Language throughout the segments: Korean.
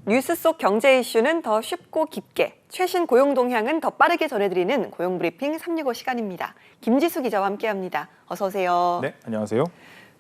뉴스 속 경제 이슈는 더 쉽고 깊게, 최신 고용 동향은 더 빠르게 전해드리는 고용브리핑 365 시간입니다. 김지수 기자와 함께합니다. 어서 오세요. 네, 안녕하세요.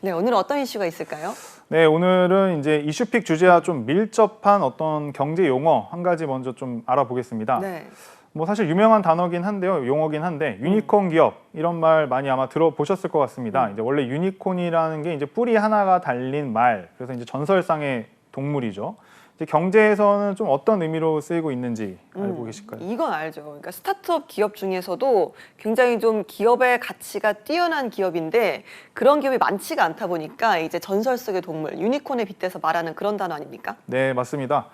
네, 오늘 어떤 이슈가 있을까요? 네, 오늘은 이제 이슈픽 주제와 좀 밀접한 어떤 경제 용어 한 가지 먼저 좀 알아보겠습니다. 네. 뭐 사실 유명한 단어긴 한데요, 용어긴 한데 유니콘 기업 이런 말 많이 아마 들어보셨을 것 같습니다. 이제 원래 유니콘이라는 게 이제 뿔이 하나가 달린 말, 그래서 이제 전설상의 동물이죠. 이제 경제에서는 좀 어떤 의미로 쓰이고 있는지 알고 계실까요? 이건 알죠. 그러니까 스타트업 기업 중에서도 굉장히 좀 기업의 가치가 뛰어난 기업인데 그런 기업이 많지가 않다 보니까 이제 전설 속의 동물, 유니콘에 빗대서 말하는 그런 단어 아닙니까? 네, 맞습니다.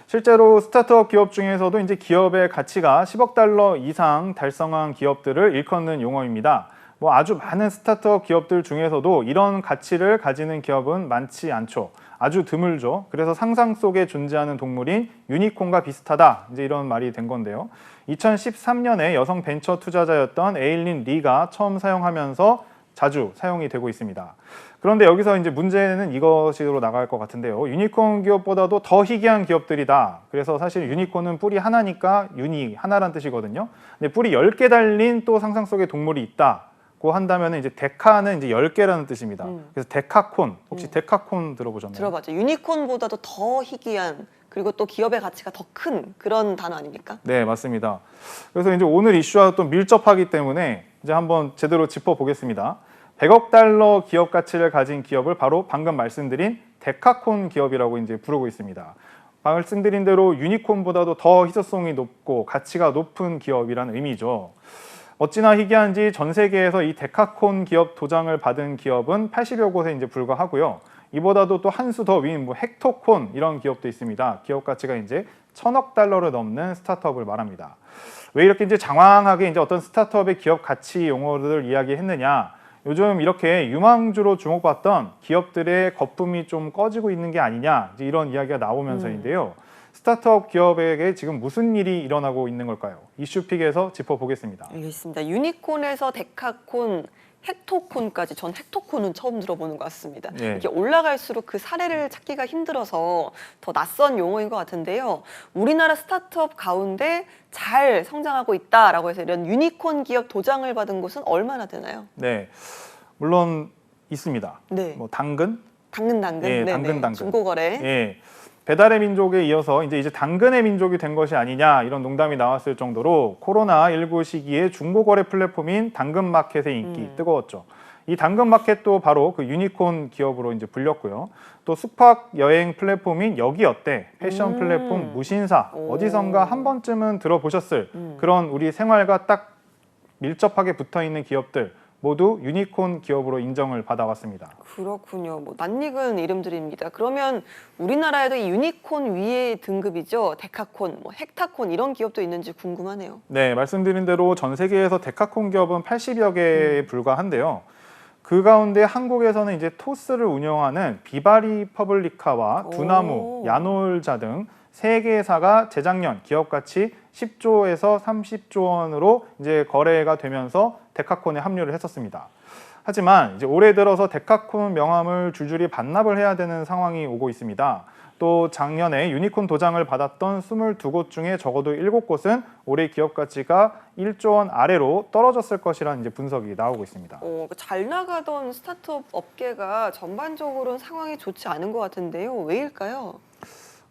실제로 스타트업 기업 중에서도 이제 기업의 가치가 10억 달러 이상 달성한 기업들을 일컫는 용어입니다. 뭐 아주 많은 스타트업 기업들 중에서도 이런 가치를 가지는 기업은 많지 않죠. 아주 드물죠. 그래서 상상 속에 존재하는 동물인 유니콘과 비슷하다. 이제 이런 말이 된 건데요. 2013년에 여성 벤처 투자자였던 에일린 리가 처음 사용하면서 자주 사용이 되고 있습니다. 그런데 여기서 이제 문제는 이것으로 나갈 것 같은데요. 유니콘 기업보다도 더 희귀한 기업들이다. 그래서 사실 유니콘은 뿔이 하나니까 유니, 하나란 뜻이거든요. 근데 뿔이 10개 달린 또 상상 속의 동물이 있다고 한다면 이제 데카는 이제 10개라는 뜻입니다. 그래서 데카콘, 혹시 데카콘 들어보셨나요? 들어봤죠. 유니콘보다도 더 희귀한 그리고 또 기업의 가치가 더 큰 그런 단어 아닙니까? 네, 맞습니다. 그래서 이제 오늘 이슈와 또 밀접하기 때문에 이제 한번 제대로 짚어보겠습니다. 100억 달러 기업 가치를 가진 기업을 바로 방금 말씀드린 데카콘 기업이라고 이제 부르고 있습니다. 말씀드린 대로 유니콘보다도 더 희소성이 높고 가치가 높은 기업이라는 의미죠. 어찌나 희귀한지 전 세계에서 이 데카콘 기업 도장을 받은 기업은 80여 곳에 이제 불과하고요. 이보다도 또 한 수 더 위인 뭐 헥토콘 이런 기업도 있습니다. 기업 가치가 이제 1000억 달러를 넘는 스타트업을 말합니다. 왜 이렇게 이제 장황하게 이제 어떤 스타트업의 기업 가치 용어를 이야기했느냐? 요즘 이렇게 유망주로 주목받던 기업들의 거품이 좀 꺼지고 있는 게 아니냐? 이제 이런 이야기가 나오면서인데요. 스타트업 기업에게 지금 무슨 일이 일어나고 있는 걸까요? 이슈픽에서 짚어보겠습니다. 알겠습니다. 유니콘에서 데카콘, 헥토콘까지 전 헥토콘은 처음 들어보는 것 같습니다. 네. 이렇게 올라갈수록 그 사례를 찾기가 힘들어서 더 낯선 용어인 것 같은데요. 우리나라 스타트업 가운데 잘 성장하고 있다라고 해서 이런 유니콘 기업 도장을 받은 곳은 얼마나 되나요? 네, 물론 있습니다. 네. 뭐 당근, 당근. 예, 네네. 당근. 중고거래. 예, 배달의 민족에 이어서 이제 당근의 민족이 된 것이 아니냐 이런 농담이 나왔을 정도로 코로나19 시기에 중고거래 플랫폼인 당근마켓의 인기 뜨거웠죠. 이 당근마켓도 바로 그 유니콘 기업으로 이제 불렸고요. 또 숙박 여행 플랫폼인 여기 어때? 패션 플랫폼 무신사 어디선가 한 번쯤은 들어보셨을 그런 우리 생활과 딱 밀접하게 붙어 있는 기업들 모두 유니콘 기업으로 인정을 받아왔습니다. 그렇군요. 뭐 낯익은 이름들입니다. 그러면 우리나라에도 이 유니콘 위의 등급이죠. 데카콘, 뭐 헥타콘 이런 기업도 있는지 궁금하네요. 네, 말씀드린 대로 전 세계에서 데카콘 기업은 80여 개에 불과한데요. 그 가운데 한국에서는 이제 토스를 운영하는 비바리 퍼블리카와 두나무, 야놀자 등 세 개사가 재작년 기업 가치 10조에서 30조 원으로 이제 거래가 되면서 데카콘에 합류를 했었습니다. 하지만 이제 올해 들어서 데카콘 명함을 줄줄이 반납을 해야 되는 상황이 오고 있습니다. 또 작년에 유니콘 도장을 받았던 22곳 중에 적어도 7곳은 올해 기업 가치가 1조 원 아래로 떨어졌을 것이라는 이제 분석이 나오고 있습니다. 잘 나가던 스타트업 업계가 전반적으로는 상황이 좋지 않은 것 같은데요. 왜일까요?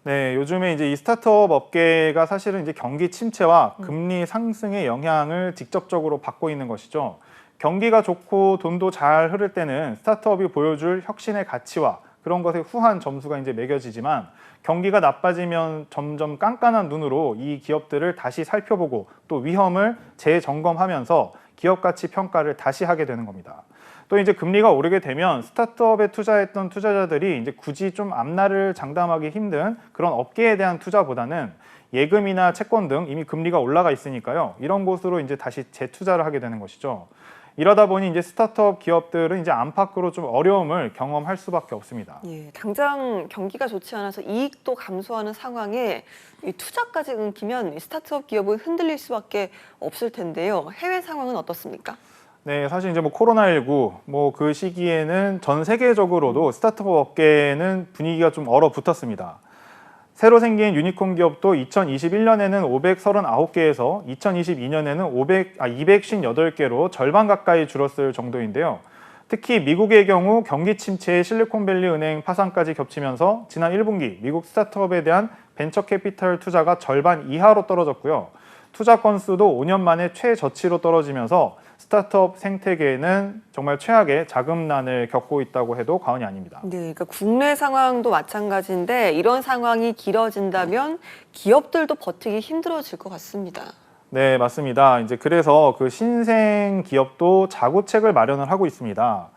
네, 요즘에 이제 이 스타트업 업계가 사실은 이제 경기 침체와 금리 상승의 영향을 직접적으로 받고 있는 것이죠. 경기가 좋고 돈도 잘 흐를 때는 스타트업이 보여줄 혁신의 가치와 그런 것에 후한 점수가 이제 매겨지지만 경기가 나빠지면 점점 깐깐한 눈으로 이 기업들을 다시 살펴보고 또 위험을 재점검하면서 기업 가치 평가를 다시 하게 되는 겁니다. 또 이제 금리가 오르게 되면 스타트업에 투자했던 투자자들이 이제 굳이 좀 앞날을 장담하기 힘든 그런 업계에 대한 투자보다는 예금이나 채권 등 이미 금리가 올라가 있으니까요. 이런 곳으로 이제 다시 재투자를 하게 되는 것이죠. 이러다 보니 이제 스타트업 기업들은 이제 안팎으로 좀 어려움을 경험할 수밖에 없습니다. 예, 당장 경기가 좋지 않아서 이익도 감소하는 상황에 이 투자까지 끊기면 스타트업 기업은 흔들릴 수밖에 없을 텐데요. 해외 상황은 어떻습니까? 네, 사실 이제 뭐 코로나19 뭐 그 시기에는 전 세계적으로도 스타트업 업계는 분위기가 좀 얼어붙었습니다. 새로 생긴 유니콘 기업도 2021년에는 539개에서 2022년에는 258개로 절반 가까이 줄었을 정도인데요. 특히 미국의 경우 경기 침체에 실리콘밸리 은행 파산까지 겹치면서 지난 1분기 미국 스타트업에 대한 벤처 캐피탈 투자가 절반 이하로 떨어졌고요. 투자 건수도 5년 만에 최저치로 떨어지면서 스타트업 생태계에는 정말 최악의 자금난을 겪고 있다고 해도 과언이 아닙니다. 네, 그러니까 국내 상황도 마찬가지인데 이런 상황이 길어진다면 기업들도 버티기 힘들어질 것 같습니다. 네, 맞습니다. 이제 그래서 그 신생 기업도 자구책을 마련을 하고 있습니다.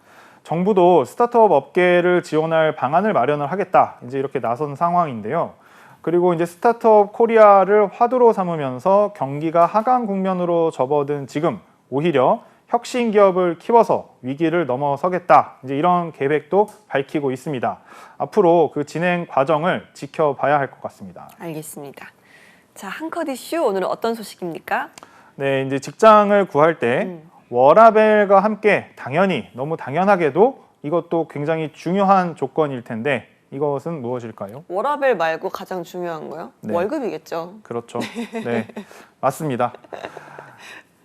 정부도 스타트업 업계를 지원할 방안을 마련을 하겠다. 이제 이렇게 나선 상황인데요. 그리고 이제 스타트업 코리아를 화두로 삼으면서 경기가 하강 국면으로 접어든 지금 오히려 혁신 기업을 키워서 위기를 넘어서겠다. 이제 이런 계획도 밝히고 있습니다. 앞으로 그 진행 과정을 지켜봐야 할 것 같습니다. 알겠습니다. 자, 한컷 이슈 오늘은 어떤 소식입니까? 네, 이제 직장을 구할 때 워라밸과 함께 당연히 너무 당연하게도 이것도 굉장히 중요한 조건일 텐데 이것은 무엇일까요? 워라밸 말고 가장 중요한 거요? 네. 월급이겠죠. 그렇죠. 네, 맞습니다.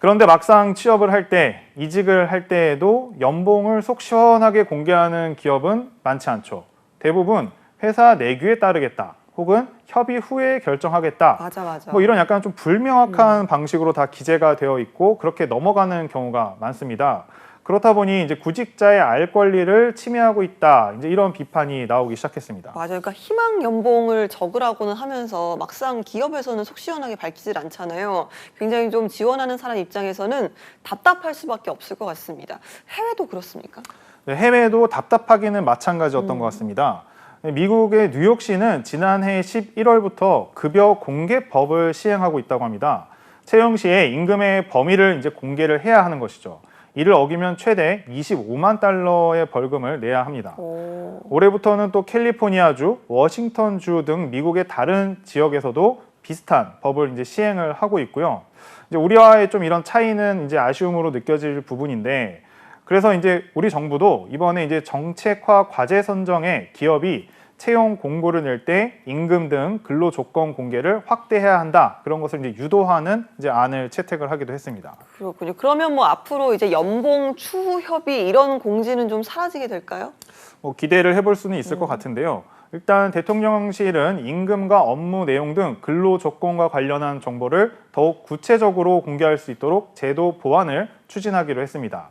그런데 막상 취업을 할 때, 이직을 할 때에도 연봉을 속 시원하게 공개하는 기업은 많지 않죠. 대부분 회사 내규에 따르겠다, 혹은 협의 후에 결정하겠다. 맞아. 뭐 이런 약간 좀 불명확한 방식으로 다 기재가 되어 있고 그렇게 넘어가는 경우가 많습니다. 그렇다 보니 이제 구직자의 알 권리를 침해하고 있다. 이제 이런 비판이 나오기 시작했습니다. 맞아요. 그러니까 희망 연봉을 적으라고는 하면서 막상 기업에서는 속 시원하게 밝히질 않잖아요. 굉장히 좀 지원하는 사람 입장에서는 답답할 수밖에 없을 것 같습니다. 해외도 그렇습니까? 네, 해외도 답답하기는 마찬가지였던 것 같습니다. 미국의 뉴욕시는 지난해 11월부터 급여 공개법을 시행하고 있다고 합니다. 채용 시에 임금의 범위를 이제 공개를 해야 하는 것이죠. 이를 어기면 최대 25만 달러의 벌금을 내야 합니다. 올해부터는 또 캘리포니아주, 워싱턴주 등 미국의 다른 지역에서도 비슷한 법을 이제 시행을 하고 있고요. 이제 우리와의 좀 이런 차이는 이제 아쉬움으로 느껴질 부분인데, 그래서 이제 우리 정부도 이번에 이제 정책화 과제 선정에 기업이 채용 공고를 낼 때 임금 등 근로 조건 공개를 확대해야 한다. 그런 것을 이제 유도하는 이제 안을 채택을 하기도 했습니다. 그렇군요. 그러면 뭐 앞으로 이제 연봉 추후 협의 이런 공지는 좀 사라지게 될까요? 뭐 기대를 해볼 수는 있을 것 같은데요. 일단 대통령실은 임금과 업무 내용 등 근로 조건과 관련한 정보를 더욱 구체적으로 공개할 수 있도록 제도 보완을 추진하기로 했습니다.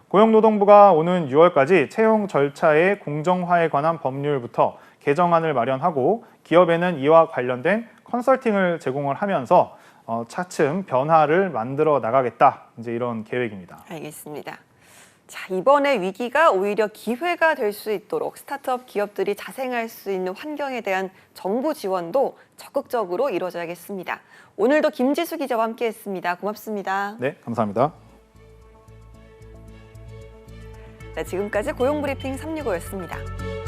고용노동부가 오는 6월까지 채용 절차의 공정화에 관한 법률부터 개정안을 마련하고 기업에는 이와 관련된 컨설팅을 제공을 하면서 차츰 변화를 만들어 나가겠다. 이제 이런 계획입니다. 알겠습니다. 자, 이번에 위기가 오히려 기회가 될 수 있도록 스타트업 기업들이 자생할 수 있는 환경에 대한 정부 지원도 적극적으로 이루어져야겠습니다. 오늘도 김지수 기자와 함께했습니다. 고맙습니다. 네, 감사합니다. 네, 지금까지 고용브리핑 365였습니다.